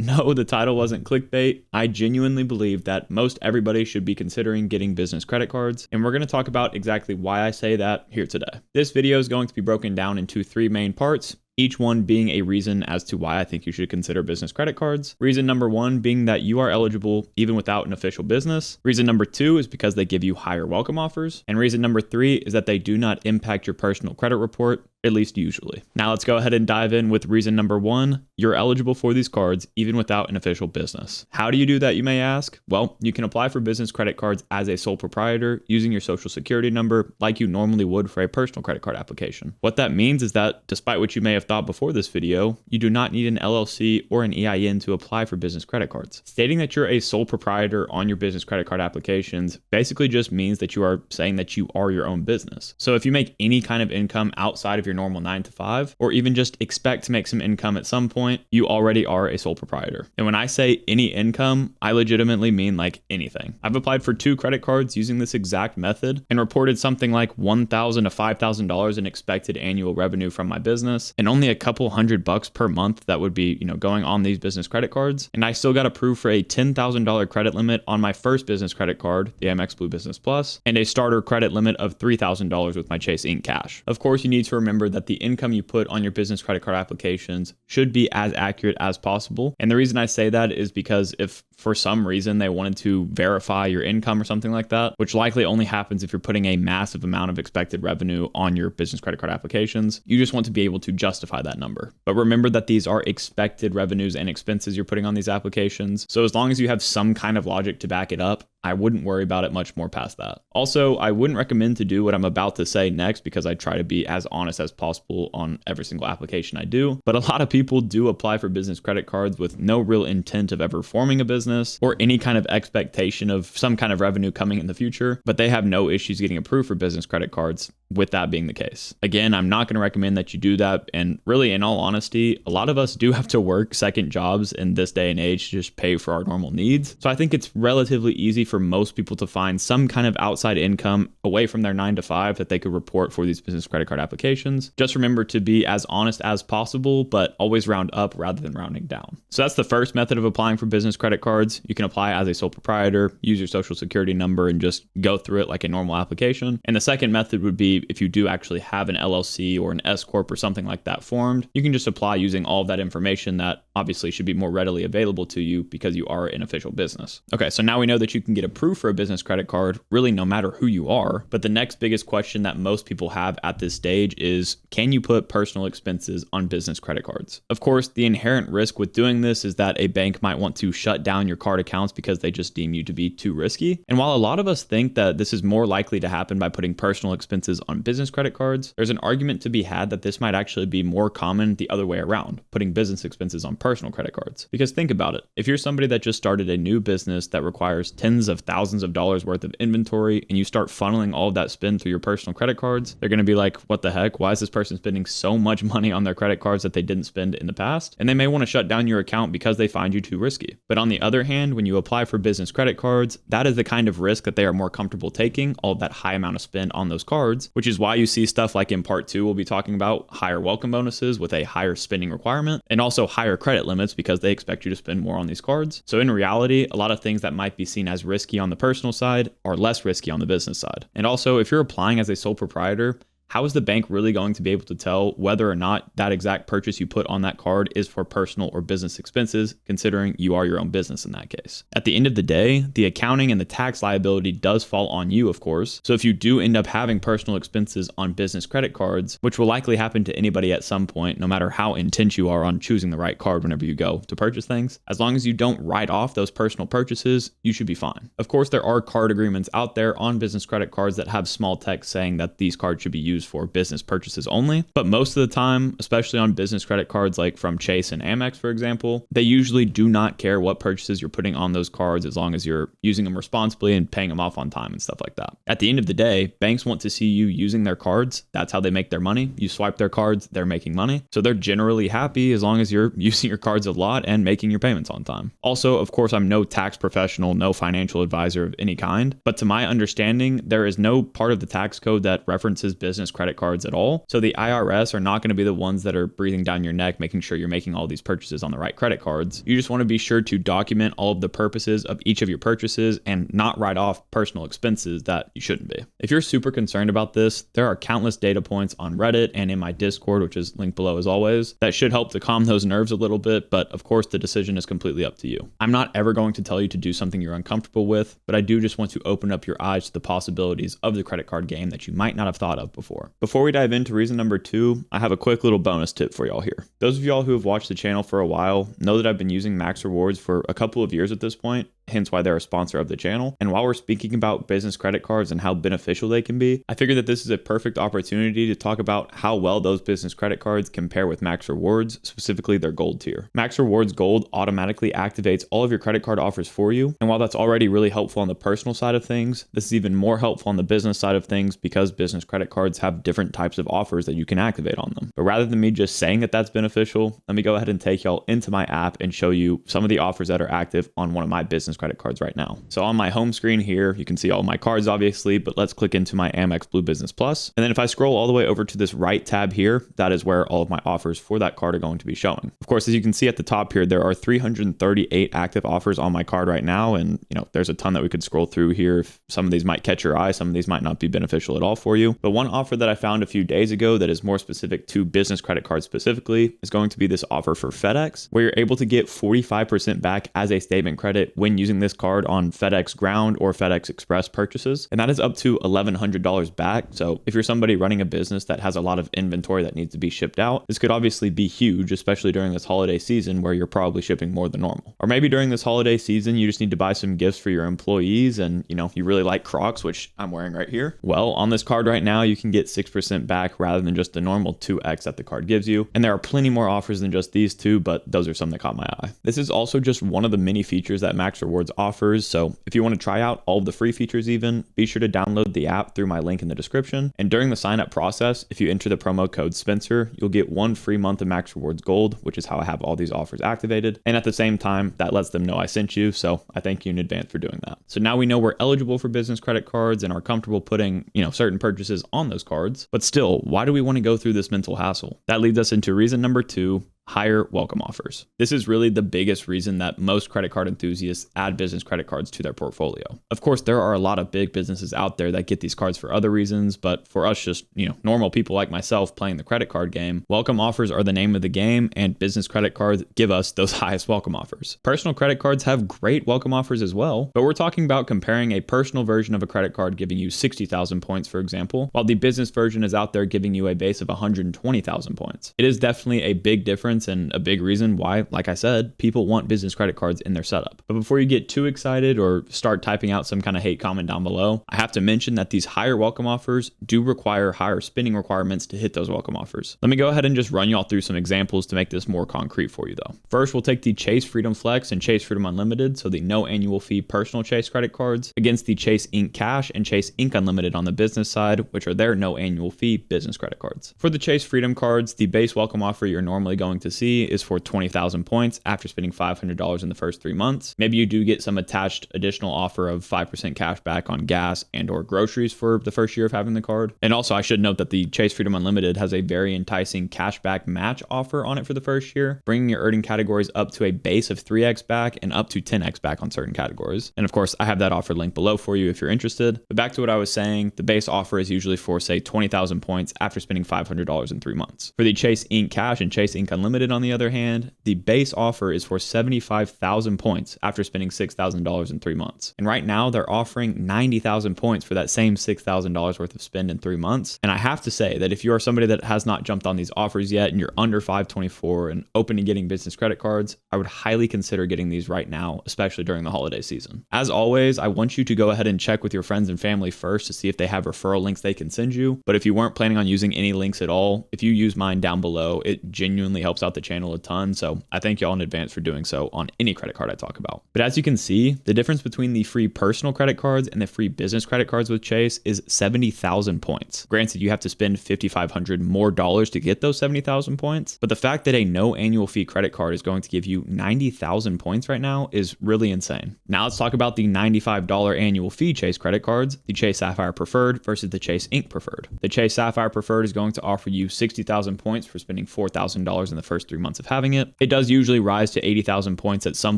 No, the title wasn't clickbait. I genuinely believe that most everybody should be considering getting business credit cards, and we're going to talk about exactly why I say that here today. This video is going to be broken down into 3 main parts, each one being a reason as to why I think you should consider business credit cards. Reason number 1 being that you are eligible even without an official business. Reason number 2 is because they give you higher welcome offers. And reason number 3 is that they do not impact your personal credit report, at least usually. Now let's go ahead and dive in with reason number 1. You're eligible for these cards even without an official business. How do you do that, you may ask? Well, you can apply for business credit cards as a sole proprietor using your social security number like you normally would for a personal credit card application. What that means is that despite what you may have thought before this video, you do not need an LLC or an EIN to apply for business credit cards. Stating that you're a sole proprietor on your business credit card applications basically just means that you are saying that you are your own business. So if you make any kind of income outside of your normal 9 to 5, or even just expect to make some income at some point, you already are a sole proprietor. And when I say any income, I legitimately mean like anything. I've applied for 2 credit cards using this exact method and reported something like $1,000 to $5,000 in expected annual revenue from my business, and only a couple $100 per month that would be, going on these business credit cards. And I still got approved for a $10,000 credit limit on my first business credit card, the Amex Blue Business Plus, and a starter credit limit of $3,000 with my Chase Ink Cash. Of course, you need to remember that the income you put on your business credit card applications should be as accurate as possible. And the reason I say that is because if for some reason they wanted to verify your income or something like that, which likely only happens if you're putting a massive amount of expected revenue on your business credit card applications, you just want to be able to justify that number. But remember that these are expected revenues and expenses you're putting on these applications. So as long as you have some kind of logic to back it up, I wouldn't worry about it much more past that. Also, I wouldn't recommend to do what I'm about to say next because I try to be as honest as possible on every single application I do. But a lot of people do apply for business credit cards with no real intent of ever forming a business or any kind of expectation of some kind of revenue coming in the future, but they have no issues getting approved for business credit cards with that being the case. Again, I'm not going to recommend that you do that. And really, in all honesty, a lot of us do have to work second jobs in this day and age to just pay for our normal needs. So I think it's relatively easy for most people to find some kind of outside income away from their 9 to 5 that they could report for these business credit card applications. Just remember to be as honest as possible, but always round up rather than rounding down. So that's the first method of applying for business credit cards. You can apply as a sole proprietor, use your social security number, and just go through it like a normal application. And the second method would be if you do actually have an LLC or an S Corp or something like that formed, you can just apply using all of that information that obviously should be more readily available to you because you are an official business. Okay, so now we know that you can get approved for a business credit card, really no matter who you are. But the next biggest question that most people have at this stage is, can you put personal expenses on business credit cards? Of course, the inherent risk with doing this is that a bank might want to shut down your card accounts because they just deem you to be too risky. And while a lot of us think that this is more likely to happen by putting personal expenses on business credit cards, there's an argument to be had that this might actually be more common the other way around, putting business expenses on personal credit cards. Because think about it, if you're somebody that just started a new business that requires tens of thousands of dollars worth of inventory and you start funneling all of that spend through your personal credit cards, they're going to be like, what the heck? Why is this person spending so much money on their credit cards that they didn't spend in the past? And they may want to shut down your account because they find you too risky. But on the other hand, when you apply for business credit cards, that is the kind of risk that they are more comfortable taking, all of that high amount of spend on those cards, which is why you see stuff like in part 2, we'll be talking about higher welcome bonuses with a higher spending requirement and also higher credit limits because they expect you to spend more on these cards. So in reality, a lot of things that might be seen as risky on the personal side are less risky on the business side. And also, if you're applying as a sole proprietor, how is the bank really going to be able to tell whether or not that exact purchase you put on that card is for personal or business expenses, considering you are your own business in that case? At the end of the day, the accounting and the tax liability does fall on you, of course. So if you do end up having personal expenses on business credit cards, which will likely happen to anybody at some point, no matter how intent you are on choosing the right card whenever you go to purchase things, as long as you don't write off those personal purchases, you should be fine. Of course, there are card agreements out there on business credit cards that have small text saying that these cards should be used for business purchases only. But most of the time, especially on business credit cards like from Chase and Amex, for example, they usually do not care what purchases you're putting on those cards as long as you're using them responsibly and paying them off on time and stuff like that. At the end of the day, banks want to see you using their cards. That's how they make their money. You swipe their cards, they're making money. So they're generally happy as long as you're using your cards a lot and making your payments on time. Also, of course, I'm no tax professional, no financial advisor of any kind, but to my understanding, there is no part of the tax code that references business business credit cards at all. So the IRS are not going to be the ones that are breathing down your neck, making sure you're making all these purchases on the right credit cards. You just want to be sure to document all of the purposes of each of your purchases and not write off personal expenses that you shouldn't be. If you're super concerned about this, there are countless data points on Reddit and in my Discord, which is linked below as always, that should help to calm those nerves a little bit, but of course the decision is completely up to you. I'm not ever going to tell you to do something you're uncomfortable with, but I do just want to open up your eyes to the possibilities of the credit card game that you might not have thought of before. Before we dive into reason number 2, I have a quick little bonus tip for y'all here. Those of y'all who have watched the channel for a while know that I've been using Max Rewards for a couple of years at this point, hence why they're a sponsor of the channel. And while we're speaking about business credit cards and how beneficial they can be, I figured that this is a perfect opportunity to talk about how well those business credit cards compare with Max Rewards, specifically their gold tier. Max Rewards Gold automatically activates all of your credit card offers for you. And while that's already really helpful on the personal side of things, this is even more helpful on the business side of things because business credit cards have different types of offers that you can activate on them. But rather than me just saying that that's beneficial, let me go ahead and take y'all into my app and show you some of the offers that are active on one of my business credit cards right now. So on my home screen here, you can see all my cards obviously, but let's click into my Amex Blue Business Plus. And then if I scroll all the way over to this right tab here, that is where all of my offers for that card are going to be showing. Of course, as you can see at the top here, there are 338 active offers on my card right now. And there's a ton that we could scroll through here. Some of these might catch your eye, some of these might not be beneficial at all for you. But one offer that I found a few days ago that is more specific to business credit cards specifically is going to be this offer for FedEx, where you're able to get 45% back as a statement credit when using this card on FedEx Ground or FedEx Express purchases. And that is up to $1,100 back. So if you're somebody running a business that has a lot of inventory that needs to be shipped out, this could obviously be huge, especially during this holiday season where you're probably shipping more than normal. Or maybe during this holiday season, you just need to buy some gifts for your employees and you really like Crocs, which I'm wearing right here. Well, on this card right now, you can get 6% back rather than just the normal 2x that the card gives you. And there are plenty more offers than just these two, but those are some that caught my eye. This is also just one of the many features that Max Rewards offers. So if you want to try out all of the free features even, be sure to download the app through my link in the description. And during the sign up process, if you enter the promo code Spencer, you'll get 1 free month of Max Rewards Gold, which is how I have all these offers activated. And at the same time, that lets them know I sent you. So I thank you in advance for doing that. So now we know we're eligible for business credit cards and are comfortable putting, certain purchases on those cards. But still, why do we want to go through this mental hassle? That leads us into reason number 2, higher welcome offers. This is really the biggest reason that most credit card enthusiasts add business credit cards to their portfolio. Of course, there are a lot of big businesses out there that get these cards for other reasons, but for us just, normal people like myself playing the credit card game, welcome offers are the name of the game, and business credit cards give us those highest welcome offers. Personal credit cards have great welcome offers as well, but we're talking about comparing a personal version of a credit card giving you 60,000 points, for example, while the business version is out there giving you a base of 120,000 points. It is definitely a big difference and a big reason why, like I said, people want business credit cards in their setup. But before you get too excited or start typing out some kind of hate comment down below, I have to mention that these higher welcome offers do require higher spending requirements to hit those welcome offers. Let me go ahead and just run y'all through some examples to make this more concrete for you though. First, we'll take the Chase Freedom Flex and Chase Freedom Unlimited, so the no annual fee personal Chase credit cards, against the Chase Ink Cash and Chase Ink Unlimited on the business side, which are their no annual fee business credit cards. For the Chase Freedom cards, the base welcome offer you're normally going to see is for 20,000 points after spending $500 in the first 3 months. Maybe you do get some attached additional offer of 5% cash back on gas and or groceries for the first year of having the card. And also I should note that the Chase Freedom Unlimited has a very enticing cashback match offer on it for the first year, bringing your earning categories up to a base of 3x back and up to 10x back on certain categories. And of course, I have that offer linked below for you if you're interested. But back to what I was saying, the base offer is usually for say 20,000 points after spending $500 in 3 months. For the Chase Ink Cash and Chase Ink Unlimited, on the other hand, the base offer is for 75,000 points after spending $6,000 in 3 months. And right now they're offering 90,000 points for that same $6,000 worth of spend in 3 months. And I have to say that if you are somebody that has not jumped on these offers yet and you're under 524 and open to getting business credit cards, I would highly consider getting these right now, especially during the holiday season. As always, I want you to go ahead and check with your friends and family first to see if they have referral links they can send you. But if you weren't planning on using any links at all, if you use mine down below, it genuinely helps helps out the channel a ton. So I thank y'all in advance for doing so on any credit card I talk about. But as you can see, the difference between the free personal credit cards and the free business credit cards with Chase is 70,000 points. Granted, you have to spend $5,500 more to get those 70,000 points, but the fact that a no annual fee credit card is going to give you 90,000 points right now is really insane. Now let's talk about the $95 annual fee Chase credit cards, the Chase Sapphire Preferred versus the Chase Ink Preferred. The Chase Sapphire Preferred is going to offer you 60,000 points for spending $4,000 in the first 3 months of having it. It does usually rise to 80,000 points at some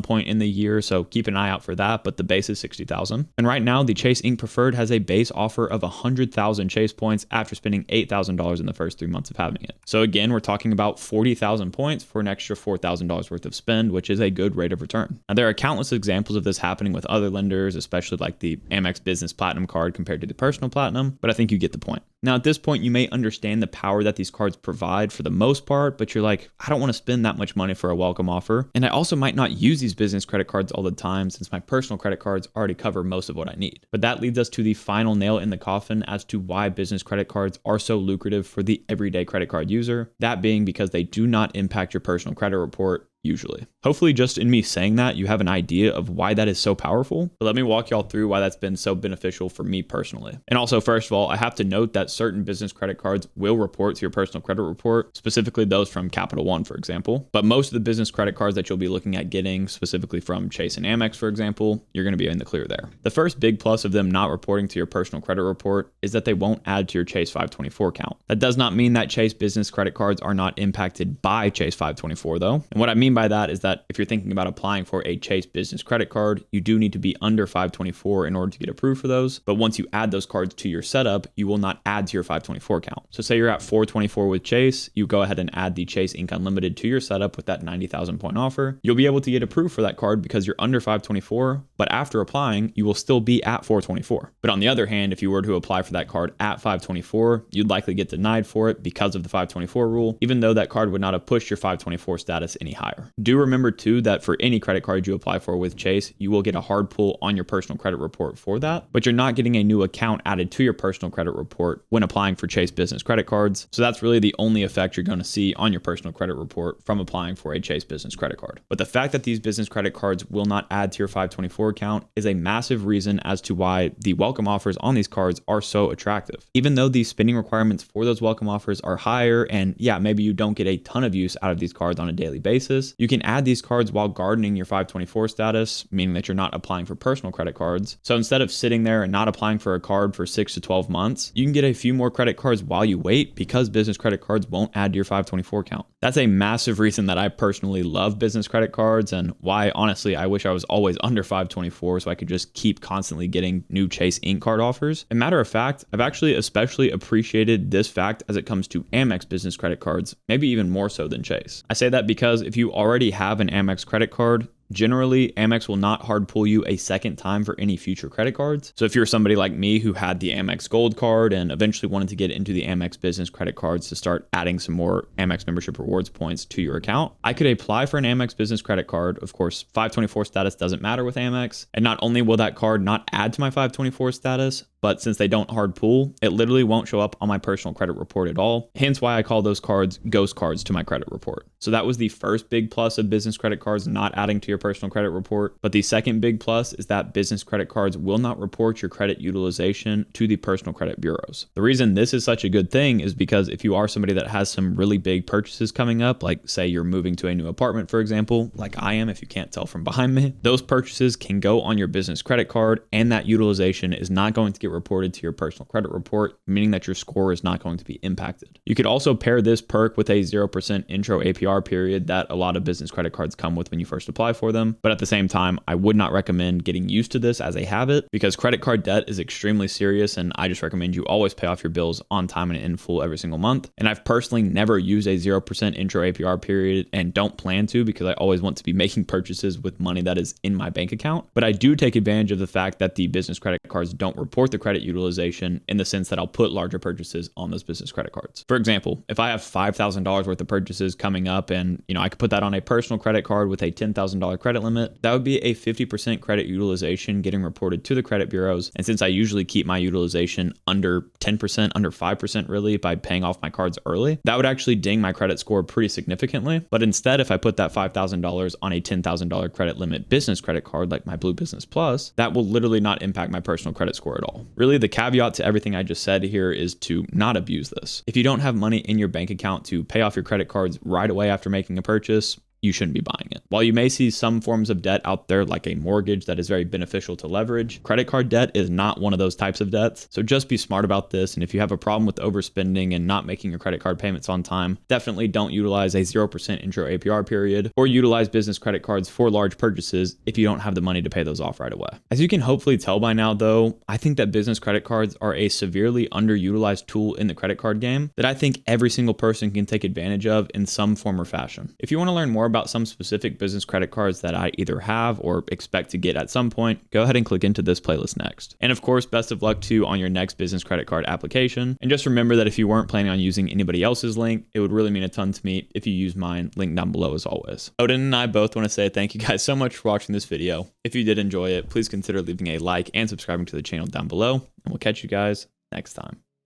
point in the year, so keep an eye out for that, but the base is 60,000. And right now, the Chase Ink Preferred has a base offer of 100,000 Chase points after spending $8,000 in the first 3 months of having it. So again, we're talking about 40,000 points for an extra $4,000 worth of spend, which is a good rate of return. Now, there are countless examples of this happening with other lenders, especially like the Amex Business Platinum card compared to the Personal Platinum, but I think you get the point. Now, at this point, you may understand the power that these cards provide for the most part, but you're like, I don't want to spend that much money for a welcome offer. And I also might not use these business credit cards all the time since my personal credit cards already cover most of what I need. But that leads us to the final nail in the coffin as to why business credit cards are so lucrative for the everyday credit card user. That being because they do not impact your personal credit report usually. Hopefully just in me saying that, you have an idea of why that is so powerful. But let me walk y'all through why that's been so beneficial for me personally. And also, first of all, I have to note that certain business credit cards will report to your personal credit report, specifically those from Capital One, for example. But most of the business credit cards that you'll be looking at getting, specifically from Chase and Amex, for example, you're going to be in the clear there. The first big plus of them not reporting to your personal credit report is that they won't add to your Chase 524 count. That does not mean that Chase business credit cards are not impacted by Chase 524 though. And what I mean by that is that if you're thinking about applying for a Chase business credit card, you do need to be under 524 in order to get approved for those. But once you add those cards to your setup, you will not add to your 524 count. So say you're at 424 with Chase, you go ahead and add the Chase Ink Unlimited to your setup with that 90,000 point offer. You'll be able to get approved for that card because you're under 524, but after applying, you will still be at 424. But on the other hand, if you were to apply for that card at 524, you'd likely get denied for it because of the 524 rule, even though that card would not have pushed your 524 status any higher. Do remember too that for any credit card you apply for with Chase, you will get a hard pull on your personal credit report for that, but you're not getting a new account added to your personal credit report when applying for Chase business credit cards. So that's really the only effect you're going to see on your personal credit report from applying for a Chase business credit card. But the fact that these business credit cards will not add to your 524 account is a massive reason as to why the welcome offers on these cards are so attractive. Even though the spending requirements for those welcome offers are higher, and yeah, maybe you don't get a ton of use out of these cards on a daily basis, you can add these cards while gardening your 524 status, meaning that you're not applying for personal credit cards. So instead of sitting there and not applying for a card for 6 to 12 months, you can get a few more credit cards while you wait because business credit cards won't add to your 524 count. That's a massive reason that I personally love business credit cards and why honestly I wish I was always under 524 so I could just keep constantly getting new Chase Ink card offers. And matter of fact, I've actually especially appreciated this fact as it comes to Amex business credit cards, maybe even more so than Chase. I say that because if you already have an Amex credit card, generally, Amex will not hard pull you a second time for any future credit cards. So if you're somebody like me who had the Amex Gold card and eventually wanted to get into the Amex business credit cards to start adding some more Amex membership rewards points to your account, I could apply for an Amex business credit card. Of course, 524 status doesn't matter with Amex. And not only will that card not add to my 524 status, but since they don't hard pull, it literally won't show up on my personal credit report at all. Hence why I call those cards ghost cards to my credit report. So that was the first big plus of business credit cards not adding to your personal credit report. But the second big plus is that business credit cards will not report your credit utilization to the personal credit bureaus. The reason this is such a good thing is because if you are somebody that has some really big purchases coming up, like say you're moving to a new apartment, for example, like I am, if you can't tell from behind me, those purchases can go on your business credit card and that utilization is not going to get reported to your personal credit report, meaning that your score is not going to be impacted. You could also pair this perk with a 0% intro APR period that a lot of business credit cards come with when you first apply for them. But at the same time, I would not recommend getting used to this as a habit because credit card debt is extremely serious, and I just recommend you always pay off your bills on time and in full every single month. And I've personally never used a 0% intro APR period and don't plan to because I always want to be making purchases with money that is in my bank account. But I do take advantage of the fact that the business credit cards don't report the credit utilization in the sense that I'll put larger purchases on those business credit cards. For example, if I have $5,000 worth of purchases coming up and, I could put that on a personal credit card with a $10,000 credit limit, that would be a 50% credit utilization getting reported to the credit bureaus. And since I usually keep my utilization under 10%, under 5% really by paying off my cards early, that would actually ding my credit score pretty significantly. But instead, if I put that $5,000 on a $10,000 credit limit business credit card like my Blue Business Plus, that will literally not impact my personal credit score at all. Really, the caveat to everything I just said here is to not abuse this. If you don't have money in your bank account to pay off your credit cards right away after making a purchase, you shouldn't be buying it. While you may see some forms of debt out there like a mortgage that is very beneficial to leverage, credit card debt is not one of those types of debts. So just be smart about this. And if you have a problem with overspending and not making your credit card payments on time, definitely don't utilize a 0% intro APR period or utilize business credit cards for large purchases if you don't have the money to pay those off right away. As you can hopefully tell by now though, I think that business credit cards are a severely underutilized tool in the credit card game that I think every single person can take advantage of in some form or fashion. If you want to learn more about some specific business credit cards that I either have or expect to get at some point, go ahead and click into this playlist next. And of course, best of luck to you on your next business credit card application. And just remember that if you weren't planning on using anybody else's link, it would really mean a ton to me if you use mine, link down below as always. Odin and I both want to say thank you guys so much for watching this video. If you did enjoy it, please consider leaving a like and subscribing to the channel down below, and we'll catch you guys next time.